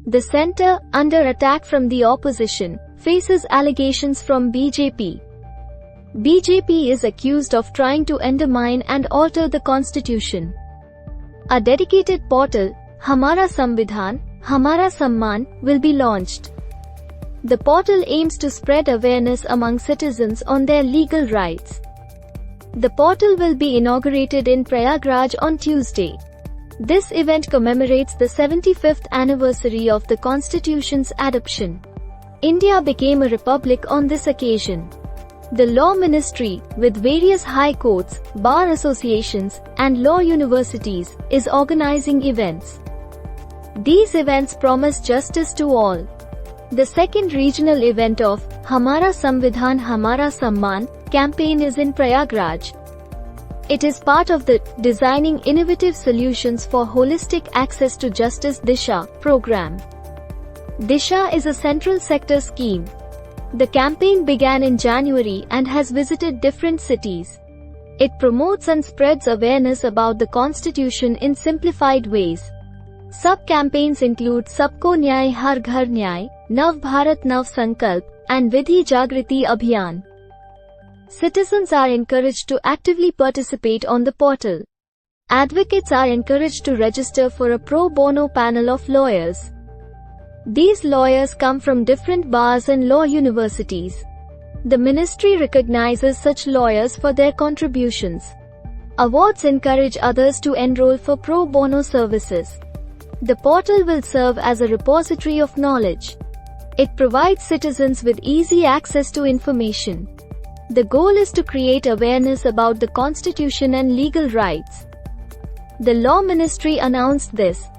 The centre, under attack from the opposition, faces allegations from BJP. BJP is accused of trying to undermine and alter the constitution. A dedicated portal, Hamara Samvidhan, Hamara Samman, will be launched. The portal aims to spread awareness among citizens on their legal rights. The portal will be inaugurated in Prayagraj on Tuesday. This event commemorates the 75th anniversary of the Constitution's adoption. India became a republic on this occasion. The Law Ministry, with various high courts, bar associations, and law universities, is organizing events. These events promise justice to all. The second regional event of Hamara Samvidhan Hamara Samman campaign is in Prayagraj. It is part of the Designing Innovative Solutions for Holistic Access to Justice Disha program. Disha is a central sector scheme. The campaign began in January and has visited different cities. It promotes and spreads awareness about the Constitution in simplified ways. Sub-campaigns include Sabko Nyay Har Ghar Nyay, Nav Bharat Nav Sankalp, and Vidhi Jagriti Abhiyan. Citizens are encouraged to actively participate on the portal. Advocates are encouraged to register for a pro bono panel of lawyers. These lawyers come from different bars and law universities. The ministry recognizes such lawyers for their contributions. Awards encourage others to enroll for pro bono services. The portal will serve as a repository of knowledge. It provides citizens with easy access to information. The goal is to create awareness about the Constitution and legal rights. The Law Ministry announced this.